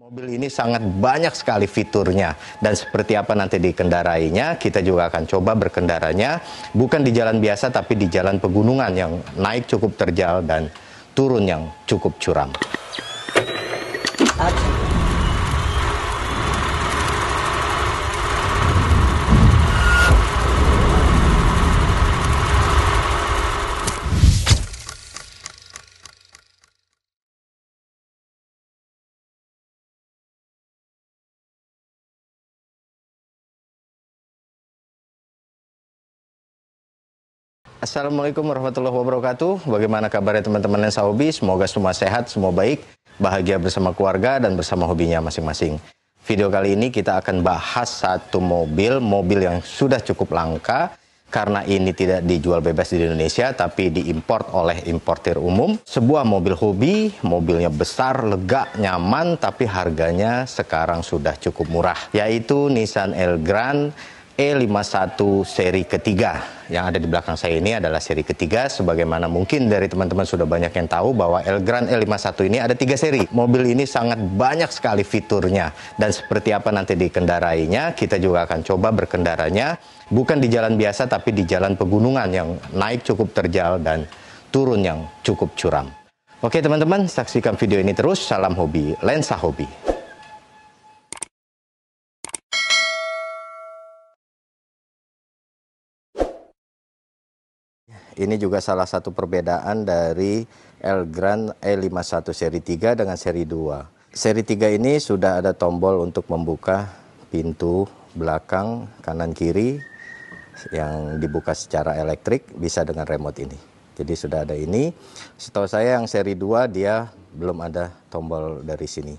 Mobil ini sangat banyak sekali fiturnya, dan seperti apa nanti dikendarainya, kita juga akan coba berkendaranya bukan di jalan biasa tapi di jalan pegunungan yang naik cukup terjal dan turun yang cukup curam. Assalamualaikum warahmatullahi wabarakatuh. Bagaimana kabarnya teman-teman Lensa Hobi? Semoga semua sehat, semua baik, bahagia bersama keluarga dan bersama hobinya masing-masing. Video kali ini kita akan bahas satu mobil yang sudah cukup langka karena ini tidak dijual bebas di Indonesia tapi diimport oleh importir umum. Sebuah mobil hobi, mobilnya besar, lega, nyaman, tapi harganya sekarang sudah cukup murah, yaitu Nissan Elgrand E51 seri ketiga. Yang ada di belakang saya ini adalah seri ketiga, sebagaimana mungkin dari teman-teman sudah banyak yang tahu bahwa Elgrand E51 ini ada 3 seri. Mobil ini sangat banyak sekali fiturnya, dan seperti apa nanti dikendarainya, kita juga akan coba berkendaranya bukan di jalan biasa tapi di jalan pegunungan yang naik cukup terjal dan turun yang cukup curam. Oke teman-teman, saksikan video ini terus. Salam hobi, Lensa Hobi. Ini juga salah satu perbedaan dari Elgrand E51 seri 3 dengan seri 2. Seri 3 ini sudah ada tombol untuk membuka pintu belakang kanan kiri yang dibuka secara elektrik, bisa dengan remote ini. Jadi sudah ada ini. Setahu saya yang seri 2 dia belum ada tombol dari sini.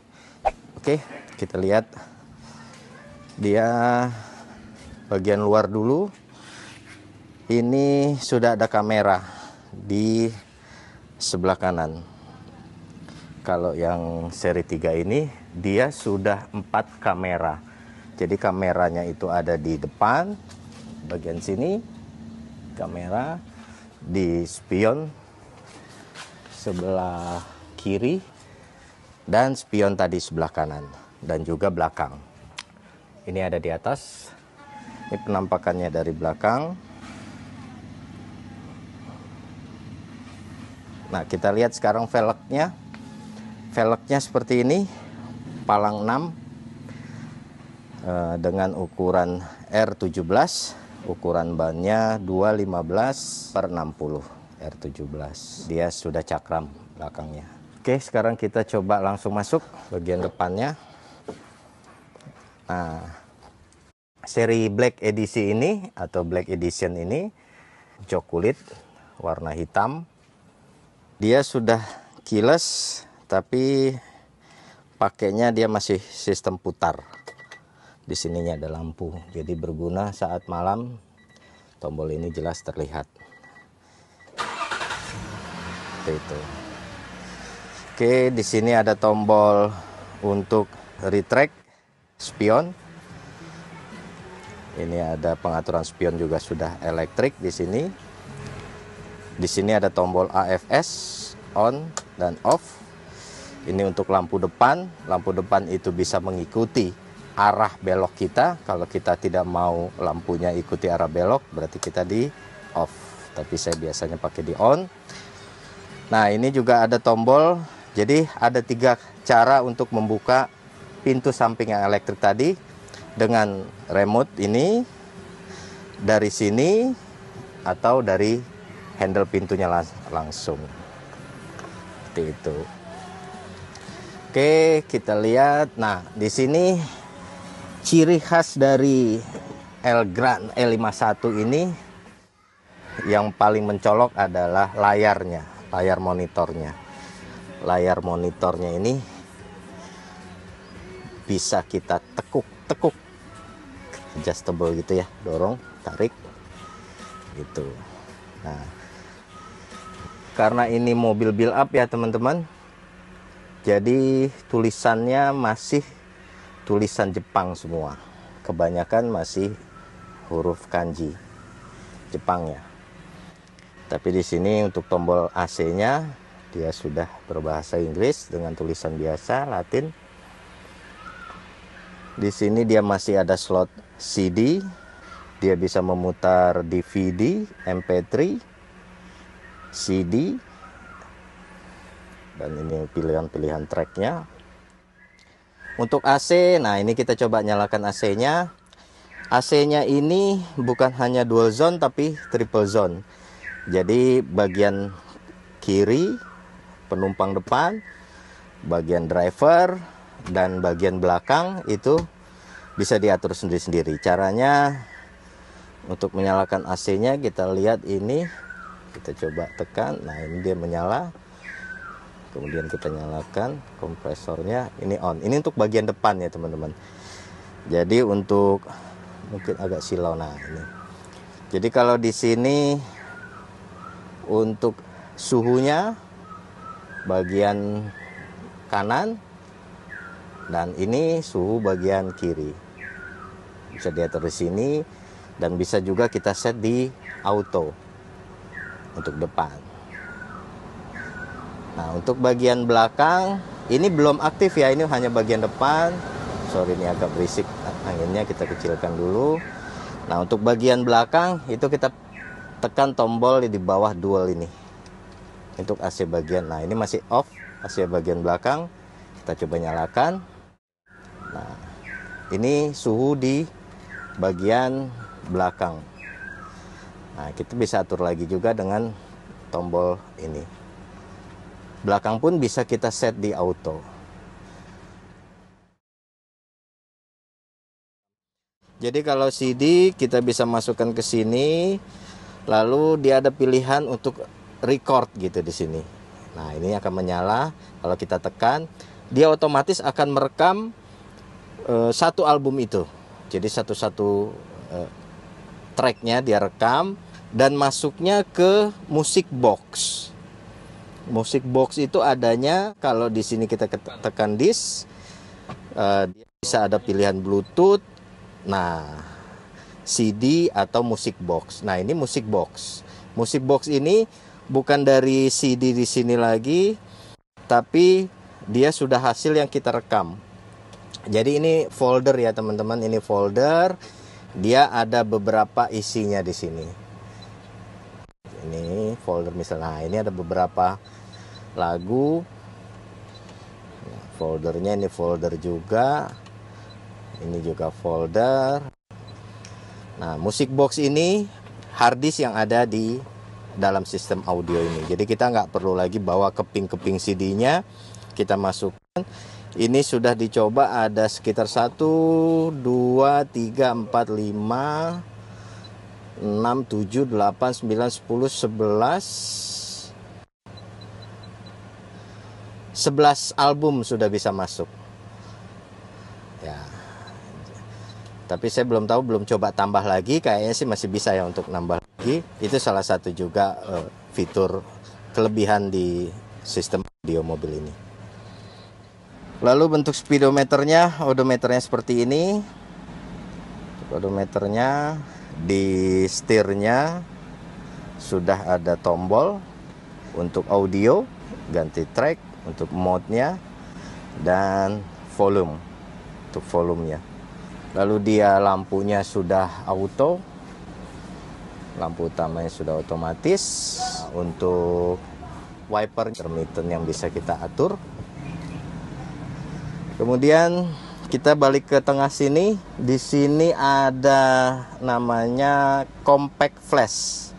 Oke, kita lihat dia bagian luar dulu. Ini sudah ada kamera di sebelah kanan. Kalau yang seri 3 ini dia sudah 4 kamera. Jadi kameranya itu ada di depan bagian sini, kamera di spion sebelah kiri, dan spion tadi sebelah kanan, dan juga belakang. Ini ada di atas. Ini penampakannya dari belakang. Nah, kita lihat sekarang velgnya. Velgnya seperti ini, palang 6 dengan ukuran R17. Ukuran bannya 215/60 R17. Dia sudah cakram belakangnya. Oke, sekarang kita coba langsung masuk bagian depannya. Nah, seri Black edisi ini atau Black Edition ini jok kulit warna hitam. Dia sudah keyless, tapi pakainya dia masih sistem putar. Di sininya ada lampu, jadi berguna saat malam. Tombol ini jelas terlihat. Seperti itu. Oke, di sini ada tombol untuk retract spion. Ini ada pengaturan spion juga sudah elektrik di sini. Di sini ada tombol AFS, on dan off. Ini untuk lampu depan. Lampu depan itu bisa mengikuti arah belok kita. Kalau kita tidak mau lampunya ikuti arah belok, berarti kita di off. Tapi saya biasanya pakai di on. Nah, ini juga ada tombol. Jadi ada 3 cara untuk membuka pintu samping yang elektrik tadi. Dengan remote ini, dari sini, atau dari handle pintunya langsung. Seperti itu. Oke, kita lihat. Nah, di sini ciri khas dari Elgrand E51 ini yang paling mencolok adalah layarnya, layar monitornya. Layar monitornya ini bisa kita tekuk, adjustable gitu ya, dorong, tarik, gitu. Nah, karena ini mobil build up ya teman-teman, jadi tulisannya masih tulisan Jepang semua. Kebanyakan masih huruf kanji Jepang ya. Tapi di sini untuk tombol AC-nya dia sudah berbahasa Inggris dengan tulisan biasa Latin. Di sini dia masih ada slot CD, dia bisa memutar DVD, MP3, CD, dan ini pilihan-pilihan tracknya. Untuk AC, nah ini kita coba nyalakan AC-nya. AC-nya ini bukan hanya dual zone tapi triple zone. Jadi bagian kiri penumpang depan, bagian driver, dan bagian belakang itu bisa diatur sendiri-sendiri. Caranya untuk menyalakan AC-nya kita lihat ini, kita coba tekan. Nah ini dia menyala. Kemudian kita nyalakan kompresornya, ini on. Ini untuk bagian depan ya teman-teman. Jadi untuk mungkin agak silau. Nah ini. Jadi kalau di sini untuk suhunya bagian kanan, dan ini suhu bagian kiri. Bisa diatur di sini dan bisa juga kita set di auto untuk depan. Nah, untuk bagian belakang ini belum aktif ya, ini hanya bagian depan. Sorry ini agak berisik anginnya, kita kecilkan dulu. Nah, untuk bagian belakang itu kita tekan tombol di bawah dual ini. Untuk AC bagian. Nah, ini masih off AC bagian belakang. Kita coba nyalakan. Nah, ini suhu di bagian belakang. Nah, kita bisa atur lagi juga dengan tombol ini. Belakang pun bisa kita set di auto. Jadi kalau CD kita bisa masukkan ke sini, lalu dia ada pilihan untuk record gitu di sini. Nah, ini akan menyala. Kalau kita tekan, dia otomatis akan merekam satu album itu. Jadi satu-satu tracknya dia rekam dan masuknya ke music box. Music box itu adanya kalau di sini kita tekan disk, dia bisa ada pilihan Bluetooth, nah CD atau music box. Nah ini music box. Music box ini bukan dari CD di sini lagi, tapi dia sudah hasil yang kita rekam. Jadi ini folder ya teman-teman, ini folder. Dia ada beberapa isinya di sini. Ini folder misalnya, nah, ini ada beberapa lagu. Nah, foldernya ini folder juga. Ini juga folder. Nah, music box ini hard disk yang ada di dalam sistem audio ini. Jadi kita nggak perlu lagi bawa keping-keping CD-nya. Kita masukkan. Ini sudah dicoba ada sekitar 1, 2, 3, 4, 5, 6, 7, 8, 9, 10, 11 album sudah bisa masuk ya. Tapi saya belum tahu, belum coba tambah lagi. Kayaknya sih masih bisa ya untuk nambah lagi. Itu salah satu juga fitur kelebihan di sistem audio mobil ini. Lalu bentuk speedometernya, odometernya seperti ini. Odometernya di setirnya sudah ada tombol untuk audio, ganti track, untuk mode-nya, dan volume untuk volumenya. Lalu dia lampunya sudah auto, lampu utamanya sudah otomatis. Untuk wiper intermittent yang bisa kita atur. Kemudian kita balik ke tengah sini. Di sini ada namanya compact flash.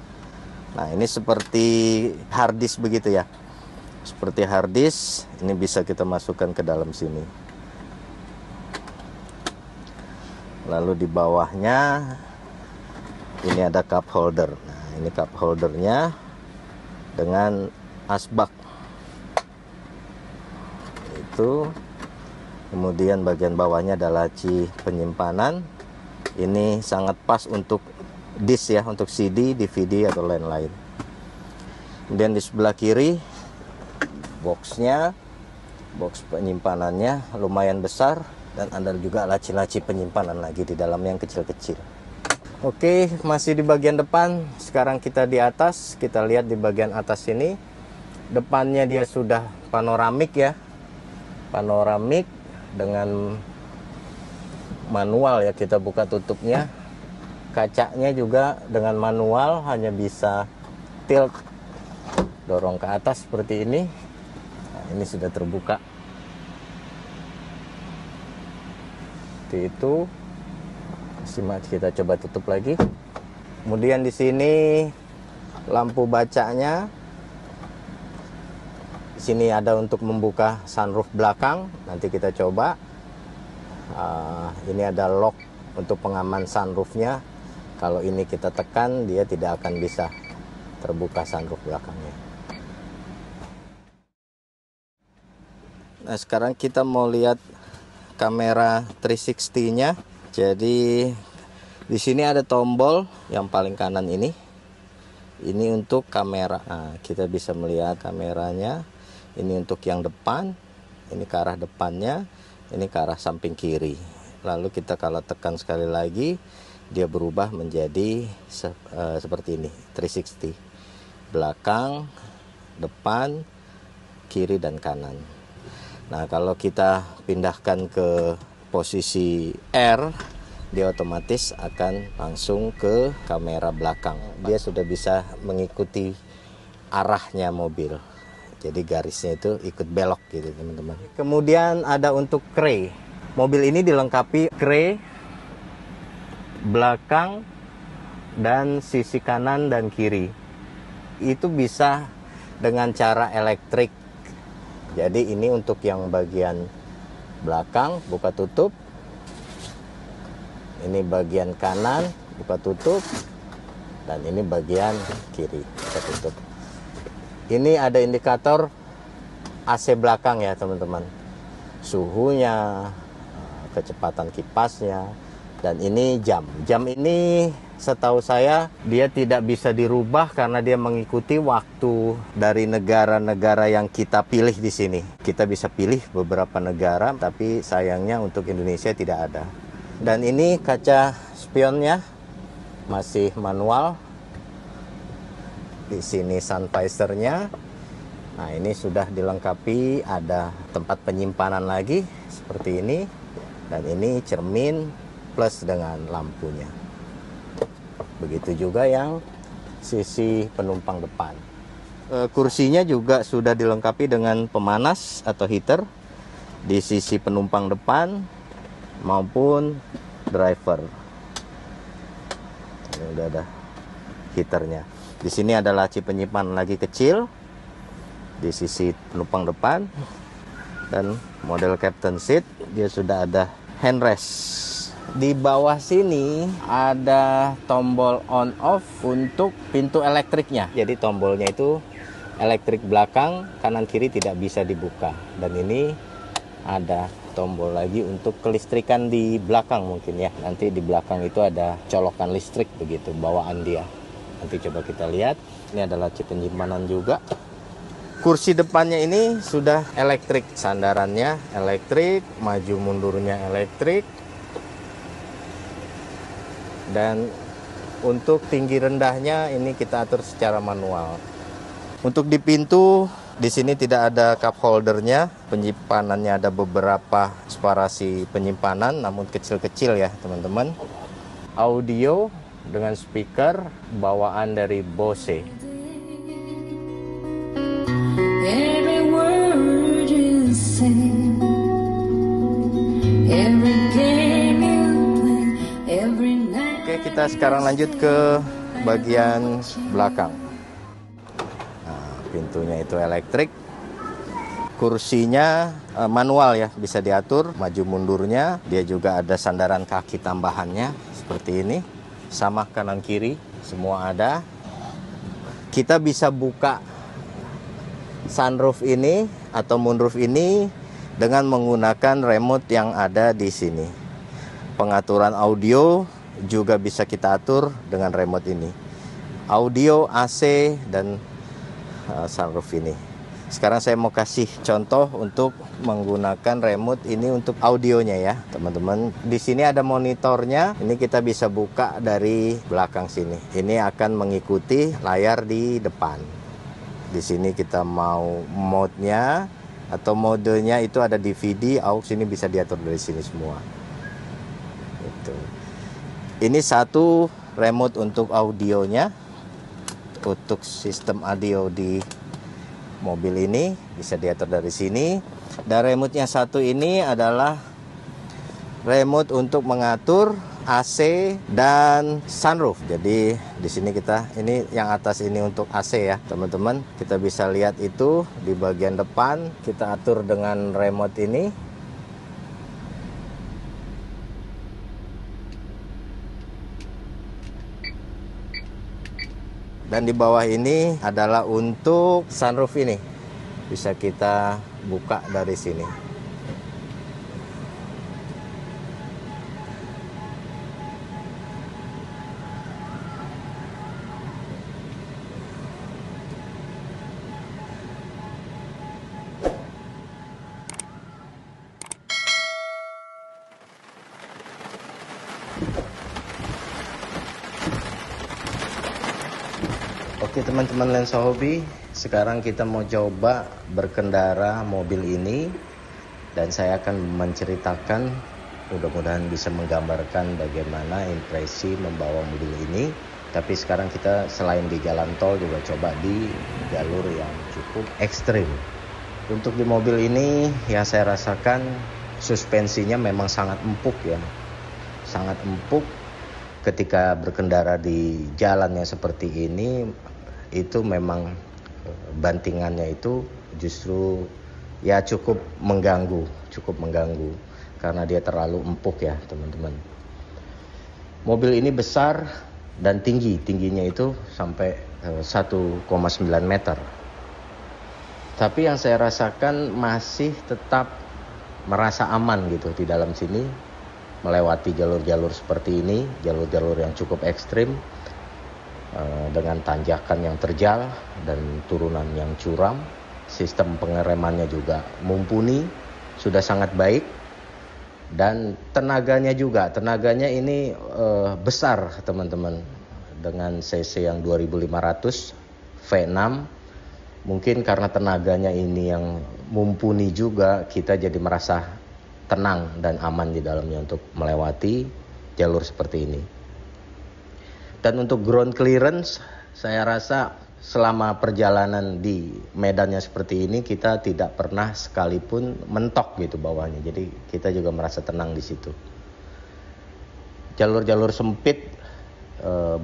Nah, ini seperti hard disk begitu ya. Seperti hard disk, ini bisa kita masukkan ke dalam sini. Lalu di bawahnya ini ada cup holder. Nah, ini cup holdernya dengan asbak. Itu. Kemudian bagian bawahnya ada laci penyimpanan. Ini sangat pas untuk disk ya, untuk CD, DVD atau lain-lain. Kemudian di sebelah kiri boxnya, box penyimpanannya lumayan besar, dan ada juga laci-laci penyimpanan lagi di dalam yang kecil-kecil. Oke, masih di bagian depan. Sekarang kita di atas. Kita lihat di bagian atas ini, depannya dia sudah panoramik ya, panoramik dengan manual ya kita buka tutupnya. Kacanya juga dengan manual hanya bisa tilt, dorong ke atas seperti ini. Nah, ini sudah terbuka. Seperti itu. Kita coba tutup lagi. Kemudian di sini lampu bacanya. Di sini ada untuk membuka sunroof belakang. Nanti kita coba. Ini ada lock untuk pengaman sunroofnya. Kalau ini kita tekan, dia tidak akan bisa terbuka sunroof belakangnya. Nah, sekarang kita mau lihat kamera 360-nya. Jadi di sini ada tombol yang paling kanan ini. Ini untuk kamera. Nah, kita bisa melihat kameranya. Ini untuk yang depan. Ini ke arah depannya. Ini ke arah samping kiri. Lalu kita kalau tekan sekali lagi, dia berubah menjadi seperti ini, 360. Belakang, depan, kiri, dan kanan. Nah, kalau kita pindahkan ke posisi R, dia otomatis akan langsung ke kamera belakang. Dia sudah bisa mengikuti arahnya mobil. Jadi garisnya itu ikut belok gitu, teman-teman. Kemudian ada untuk kre. Mobil ini dilengkapi kre belakang dan sisi kanan dan kiri. Itu bisa dengan cara elektrik. Jadi ini untuk yang bagian belakang buka tutup. Ini bagian kanan buka tutup. Dan ini bagian kiri buka tutup. Ini ada indikator AC belakang ya, teman-teman. Suhunya, kecepatan kipasnya. Dan ini jam. Jam ini setahu saya dia tidak bisa dirubah karena dia mengikuti waktu dari negara-negara yang kita pilih di sini. Kita bisa pilih beberapa negara, tapi sayangnya untuk Indonesia tidak ada. Dan ini kaca spionnya masih manual. Di sini sun visornya. Nah, ini sudah dilengkapi ada tempat penyimpanan lagi seperti ini. Dan ini cermin plus dengan lampunya. Begitu juga yang sisi penumpang depan. Kursinya juga sudah dilengkapi dengan pemanas atau heater di sisi penumpang depan maupun driver. Ini udah ada heaternya. Di sini ada laci penyimpanan lagi kecil di sisi penumpang depan, dan model captain seat dia sudah ada handrest. Di bawah sini ada tombol on off untuk pintu elektriknya. Jadi tombolnya itu elektrik belakang, kanan kiri tidak bisa dibuka. Dan ini ada tombol lagi untuk kelistrikan di belakang mungkin ya. Nanti di belakang itu ada colokan listrik begitu bawaan dia. Nanti coba kita lihat. Ini adalah laci penyimpanan juga. Kursi depannya ini sudah elektrik, sandarannya elektrik, maju mundurnya elektrik. Dan untuk tinggi rendahnya ini kita atur secara manual. Untuk di pintu di sini tidak ada cup holdernya, penyimpanannya ada beberapa separasi penyimpanan, namun kecil-kecil ya teman-teman. Audio dengan speaker bawaan dari Bose. Every word you say, every game you play, every night. Oke, kita sekarang lanjut ke bagian belakang. Nah, pintunya itu elektrik. Kursinya manual ya, bisa diatur maju mundurnya. Dia juga ada sandaran kaki tambahannya seperti ini. Sama kanan kiri, semua ada. Kita bisa buka sunroof ini atau moonroof ini dengan menggunakan remote yang ada di sini. Pengaturan audio juga bisa kita atur dengan remote ini. Audio, AC, dan sunroof ini. Sekarang saya mau kasih contoh untuk menggunakan remote ini untuk audionya ya, teman-teman. Di sini ada monitornya. Ini kita bisa buka dari belakang sini. Ini akan mengikuti layar di depan. Di sini kita mau mode-nya atau modenya itu ada DVD, aux, ini bisa diatur dari sini semua. Itu. Ini satu remote untuk audionya, untuk sistem audio di mobil ini bisa diatur dari sini. Dan remote-nya satu ini adalah remote untuk mengatur AC dan sunroof. Jadi di sini ini yang atas ini untuk AC ya, teman-teman. Kita bisa lihat itu di bagian depan kita atur dengan remote ini. Dan di bawah ini adalah untuk sunroof ini. Bisa kita buka dari sini. Oke teman-teman lensa hobi, sekarang kita mau coba berkendara mobil ini dan saya akan menceritakan, mudah-mudahan bisa menggambarkan bagaimana impresi membawa mobil ini. Tapi sekarang kita selain di jalan tol juga coba di jalur yang cukup ekstrim. Untuk di mobil ini yang saya rasakan suspensinya memang sangat empuk ya, sangat empuk. Ketika berkendara di jalan yang seperti ini, itu memang bantingannya itu justru ya cukup mengganggu karena dia terlalu empuk ya teman-teman. Mobil ini besar dan tingginya itu sampai 1,9 meter. Tapi yang saya rasakan masih tetap merasa aman gitu di dalam sini. Melewati jalur-jalur seperti ini, jalur-jalur yang cukup ekstrim dengan tanjakan yang terjal dan turunan yang curam. Sistem pengeremannya juga mumpuni, sudah sangat baik. Dan tenaganya ini besar teman-teman, dengan cc yang 2500 V6. Mungkin karena tenaganya ini yang mumpuni juga, kita jadi merasa tenang dan aman di dalamnya untuk melewati jalur seperti ini. Dan untuk ground clearance, saya rasa selama perjalanan di medannya seperti ini kita tidak pernah sekalipun mentok gitu bawahnya. Jadi kita juga merasa tenang di situ. Jalur-jalur sempit,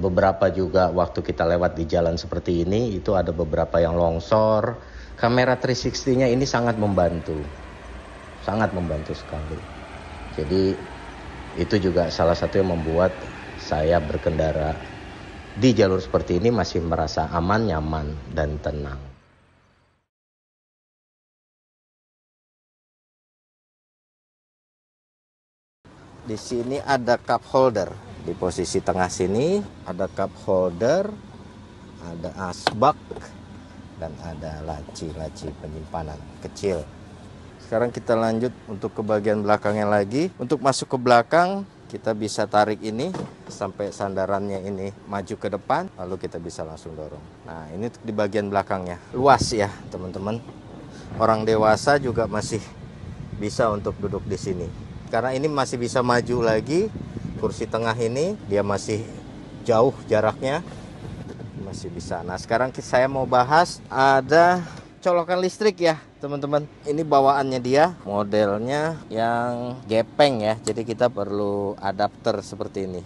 beberapa juga waktu kita lewat di jalan seperti ini itu ada beberapa yang longsor. Kamera 360-nya ini sangat membantu sekali. Jadi itu juga salah satu yang membuat saya berkendara di jalur seperti ini masih merasa aman, nyaman, dan tenang. Di sini ada cup holder. Di posisi tengah sini ada cup holder, ada asbak, dan ada laci penyimpanan kecil. Sekarang kita lanjut untuk ke bagian belakangnya lagi. Untuk masuk ke belakang, kita bisa tarik ini sampai sandarannya ini maju ke depan, lalu kita bisa langsung dorong. Nah, ini di bagian belakangnya. Luas ya, teman-teman. Orang dewasa juga masih bisa untuk duduk di sini. Karena ini masih bisa maju lagi. Kursi tengah ini dia masih jauh jaraknya. Masih bisa. Nah, sekarang saya mau bahas ada colokan listrik ya teman-teman. Ini bawaannya dia, modelnya yang gepeng ya, jadi kita perlu adapter seperti ini.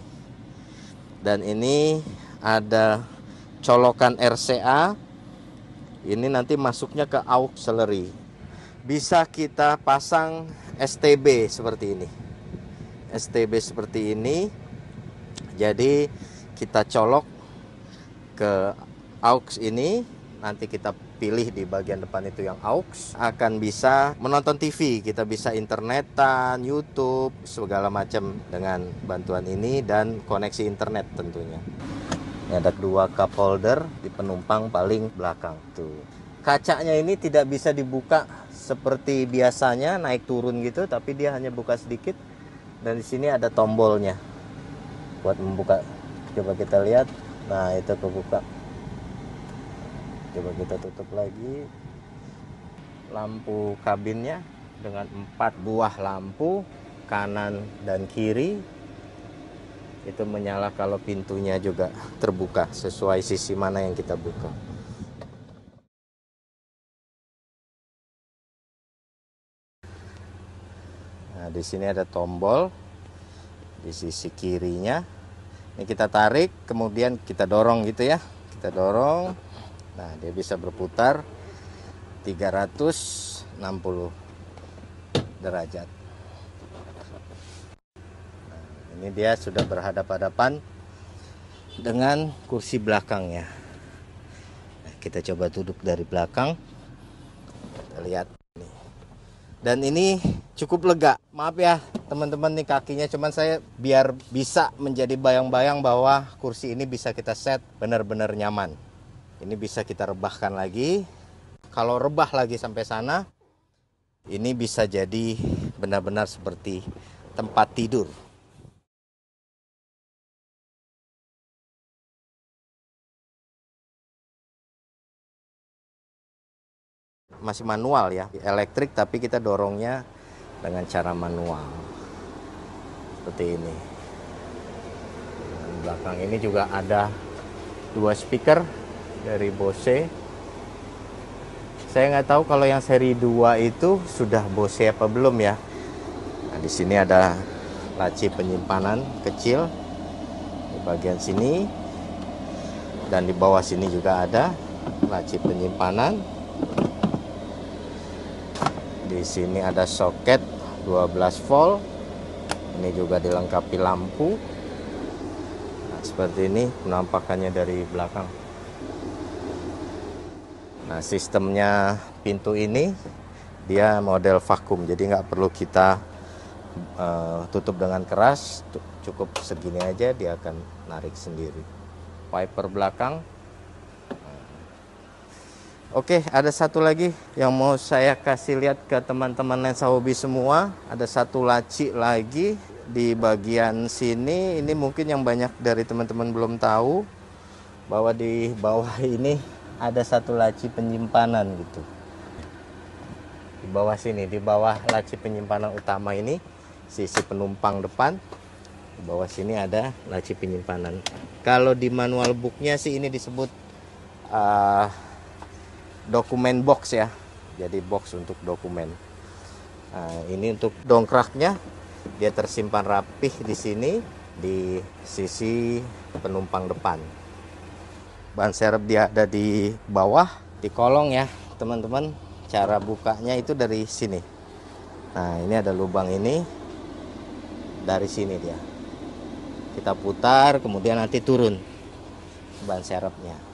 Dan ini ada colokan RCA, ini nanti masuknya ke auxiliary. Bisa kita pasang STB seperti ini. Jadi kita colok ke aux ini, nanti kita pilih di bagian depan itu yang aux, akan bisa menonton TV, kita bisa internetan, YouTube, segala macam dengan bantuan ini dan koneksi internet tentunya. Ini ada 2 cup holder di penumpang paling belakang tuh. Kacanya ini tidak bisa dibuka seperti biasanya naik turun gitu, tapi dia hanya buka sedikit. Dan di sini ada tombolnya buat membuka. Coba kita lihat. Nah, itu kebuka. Coba kita tutup lagi. Lampu kabinnya dengan 4 buah lampu kanan dan kiri. Itu menyala kalau pintunya juga terbuka sesuai sisi mana yang kita buka. Nah, di sini ada tombol di sisi kirinya. Ini kita tarik, kemudian kita dorong gitu ya. Kita dorong. Nah, dia bisa berputar 360 derajat. Ini dia sudah berhadapan-hadapan dengan kursi belakangnya. Nah, kita coba duduk dari belakang. Kita lihat nih. Dan ini cukup lega. Maaf ya teman-teman, nih kakinya, cuman saya biar bisa menjadi bayang-bayang bahwa kursi ini bisa kita set benar-benar nyaman. Ini bisa kita rebahkan lagi. Kalau rebah lagi sampai sana, ini bisa jadi benar-benar seperti tempat tidur. Masih manual ya, elektrik, tapi kita dorongnya dengan cara manual seperti ini. Dan belakang ini juga ada 2 speaker dari Bose. Saya nggak tahu kalau yang seri 2 itu sudah Bose apa belum ya. Nah, di sini ada laci penyimpanan kecil di bagian sini, dan di bawah sini juga ada laci penyimpanan. Di sini ada soket 12 volt. Ini juga dilengkapi lampu. Nah, seperti ini penampakannya dari belakang. Nah, sistemnya pintu ini dia model vakum, jadi nggak perlu kita tutup dengan keras. Cukup segini aja dia akan narik sendiri. Wiper belakang. Oke, ada satu lagi yang mau saya kasih lihat ke teman-teman lensa hobi semua. Ada satu laci lagi di bagian sini. Ini mungkin yang banyak dari teman-teman belum tahu, bahwa di bawah ini ada satu laci penyimpanan gitu. Di bawah sini, di bawah laci penyimpanan utama ini, sisi penumpang depan, di bawah sini ada laci penyimpanan. Kalau di manual booknya sih ini disebut dokumen box ya, jadi box untuk dokumen. Nah, ini untuk dongkraknya, dia tersimpan rapih di sini di sisi penumpang depan. Ban serep dia ada di bawah di kolong ya teman-teman. Cara bukanya itu dari sini. Nah, ini ada lubang ini, dari sini dia. Kita putar, kemudian nanti turun ban serepnya.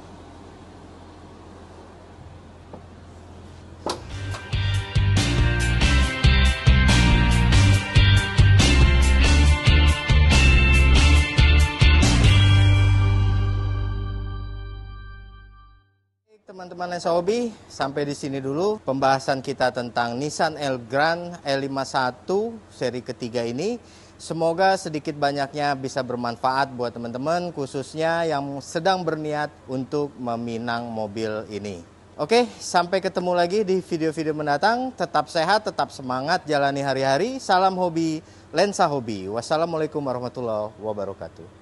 Teman-teman lensa hobi, sampai di sini dulu pembahasan kita tentang Nissan Elgrand E51 seri ketiga ini. Semoga sedikit banyaknya bisa bermanfaat buat teman-teman, khususnya yang sedang berniat untuk meminang mobil ini. Oke, sampai ketemu lagi di video-video mendatang. Tetap sehat, tetap semangat jalani hari-hari. Salam hobi, lensa hobi. Wassalamualaikum warahmatullahi wabarakatuh.